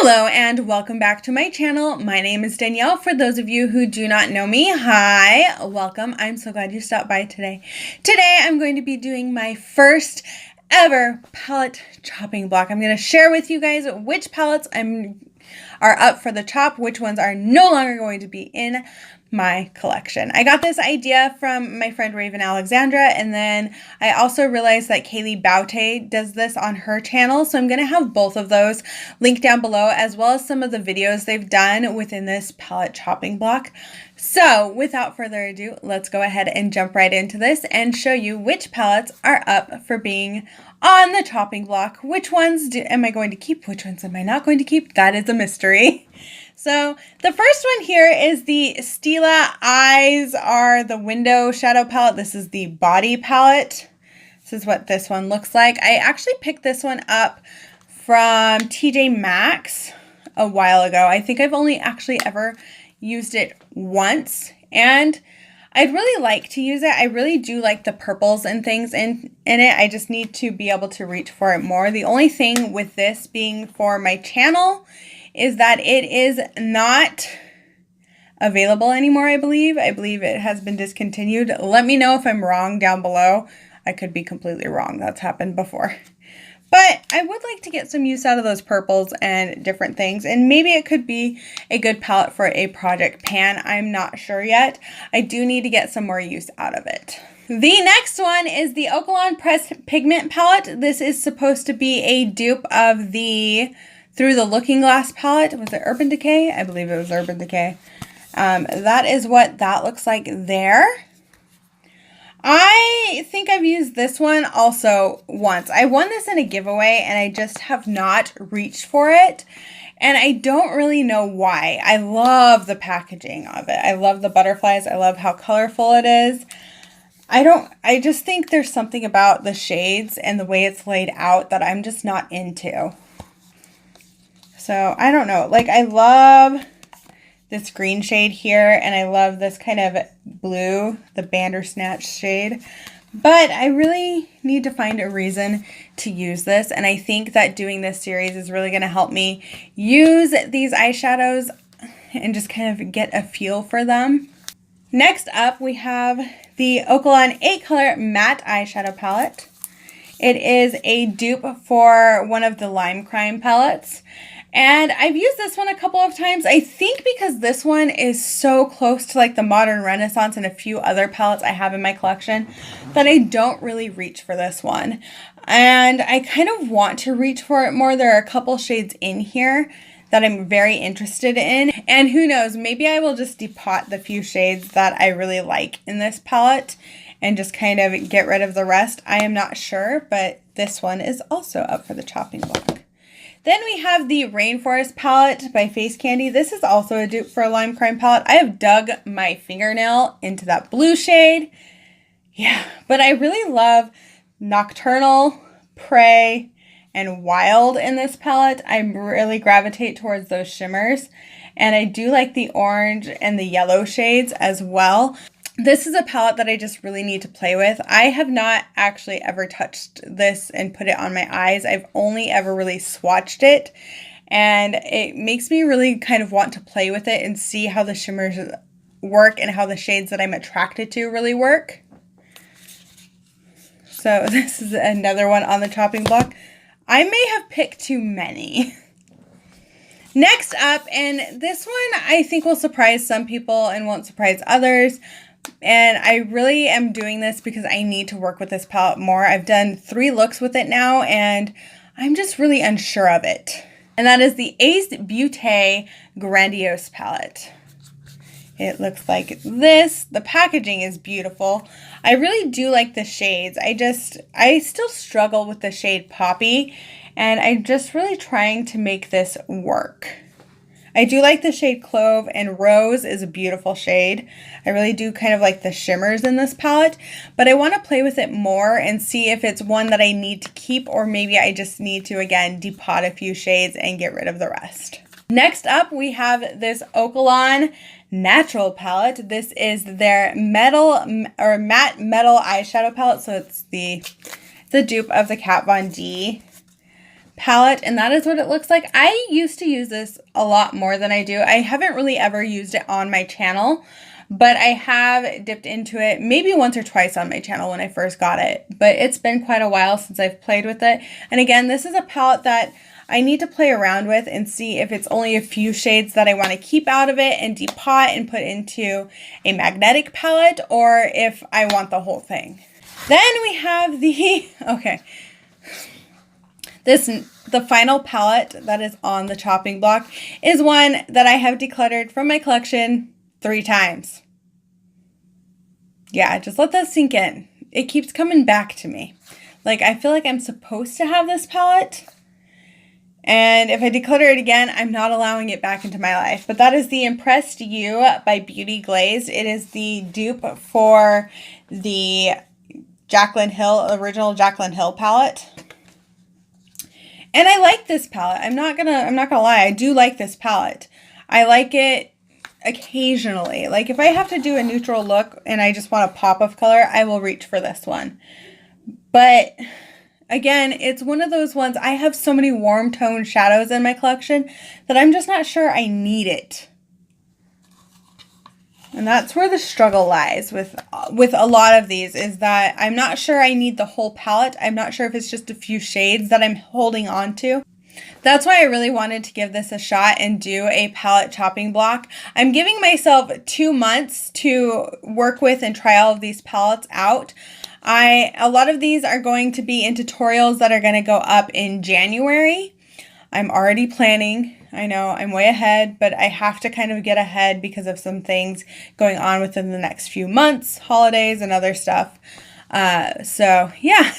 Hello and welcome back to my channel. My name is Danielle. For those of you who do not know me, hi, welcome. I'm so glad you stopped by today. Today I'm going to be doing my first ever palette chopping block. I'm going to share with you guys which palettes are up for the chop, which ones are no longer going to be in my collection. I got this idea from my friend Raven Alexandra, and then I also realized that Kaylee Baute does this on her channel, so I'm going to have both of those linked down below, as well as some of the videos they've done within this palette chopping block. So without further ado, let's go ahead and jump right into this and show you which palettes are up for being on the chopping block. Which ones am I going to keep? Which ones am I not going to keep? That is a mystery. So the first one here is the Stila Eyes Are the Window Shadow Palette. This is the body palette. This is what this one looks like. I actually picked this one up from TJ Maxx a while ago. I think I've only actually ever used it once, and I'd really like to use it. I really do like the purples and things in it. I just need to be able to reach for it more. The only thing with this being for my channel is that it is not available anymore, I believe. I believe it has been discontinued. Let me know if I'm wrong down below. I could be completely wrong. That's happened before. But I would like to get some use out of those purples and different things. And maybe it could be a good palette for a project pan. I'm not sure yet. I do need to get some more use out of it. The next one is the Okalan Pressed Pigment palette. This is supposed to be a dupe of the Through the Looking Glass palette. Was it Urban Decay? I believe it was Urban Decay. That is what that looks like there. I think I've used this one also once. I won this in a giveaway and I just have not reached for it. And I don't really know why. I love the packaging of it. I love the butterflies. I love how colorful it is. I just think there's something about the shades and the way it's laid out that I'm just not into. So I don't know. Like, I love this green shade here, and I love this kind of blue, the Bandersnatch shade. But I really need to find a reason to use this, and I think that doing this series is really going to help me use these eyeshadows and just kind of get a feel for them. Next up, we have the Okalan 8-color matte eyeshadow palette. It is a dupe for one of the Lime Crime palettes. And I've used this one a couple of times. I think because this one is so close to like the Modern Renaissance and a few other palettes I have in my collection that I don't really reach for this one. And I kind of want to reach for it more. There are a couple shades in here that I'm very interested in. And who knows, maybe I will just depot the few shades that I really like in this palette and just kind of get rid of the rest. I am not sure, but this one is also up for the chopping block. Then we have the Rainforest palette by Face Candy. This is also a dupe for a Lime Crime palette. I have dug my fingernail into that blue shade. Yeah, but I really love Nocturnal, Prey, and Wild in this palette. I really gravitate towards those shimmers. And I do like the orange and the yellow shades as well. This is a palette that I just really need to play with. I have not actually ever touched this and put it on my eyes. I've only ever really swatched it, and it makes me really kind of want to play with it and see how the shimmers work and how the shades that I'm attracted to really work. So this is another one on the chopping block. I may have picked too many. Next up, and this one I think will surprise some people and won't surprise others. And I really am doing this because I need to work with this palette more. I've done 3 looks with it now, and I'm just really unsure of it. And that is the Ace Beauté Grandiose palette. It looks like this. The packaging is beautiful. I really do like the shades. I still struggle with the shade Poppy, and I'm just really trying to make this work. I do like the shade Clove, and Rose is a beautiful shade. I really do kind of like the shimmers in this palette, but I want to play with it more and see if it's one that I need to keep, or maybe I just need to, again, depot a few shades and get rid of the rest. Next up, we have this Okalan Natural palette. This is their matte metal eyeshadow palette, so it's the dupe of the Kat Von D palette, and that is what it looks like. I used to use this a lot more than I do. I haven't really ever used it on my channel, but I have dipped into it maybe once or twice on my channel when I first got it. But it's been quite a while since I've played with it. And again, this is a palette that I need to play around with and see if it's only a few shades that I want to keep out of it and depot and put into a magnetic palette, or if I want the whole thing. Then we have the, okay, the final palette that is on the chopping block is one that I have decluttered from my collection 3 times. Yeah, just let that sink in. It keeps coming back to me. Like, I feel like I'm supposed to have this palette, and if I declutter it again, I'm not allowing it back into my life. But that is the Impressed You by Beauty Glazed. It is the dupe for the original Jaclyn Hill palette. And I like this palette. I'm not gonna lie. I do like this palette. I like it occasionally. Like, if I have to do a neutral look and I just want a pop of color, I will reach for this one. But again, it's one of those ones, I have so many warm tone shadows in my collection that I'm just not sure I need it. And that's where the struggle lies with a lot of these, is that I'm not sure I need the whole palette. I'm not sure if it's just a few shades that I'm holding on to. That's why I really wanted to give this a shot and do a palette chopping block. I'm giving myself 2 months to work with and try all of these palettes out. A lot of these are going to be in tutorials that are going to go up in January. I'm already planning. I know I'm way ahead, but I have to kind of get ahead because of some things going on within the next few months, holidays and other stuff. So yeah,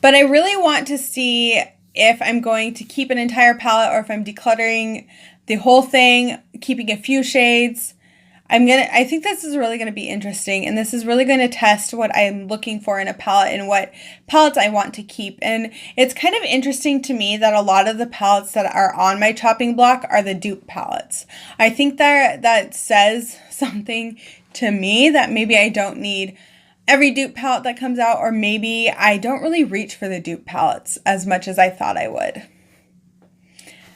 but I really want to see if I'm going to keep an entire palette or if I'm decluttering the whole thing, keeping a few shades. I think this is really going to be interesting, and this is really going to test what I'm looking for in a palette and what palettes I want to keep. And it's kind of interesting to me that a lot of the palettes that are on my chopping block are the dupe palettes. I think that says something to me, that maybe I don't need every dupe palette that comes out, or maybe I don't really reach for the dupe palettes as much as I thought I would.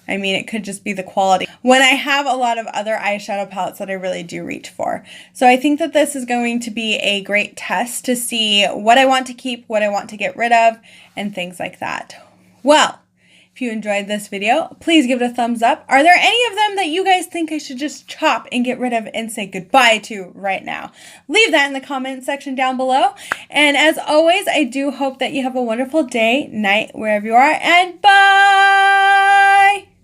I mean, it could just be the quality when I have a lot of other eyeshadow palettes that I really do reach for. So I think that this is going to be a great test to see what I want to keep, what I want to get rid of, and things like that. Well, if you enjoyed this video, please give it a thumbs up. Are there any of them that you guys think I should just chop and get rid of and say goodbye to right now? Leave that in the comment section down below. And as always, I do hope that you have a wonderful day, night, wherever you are, and bye!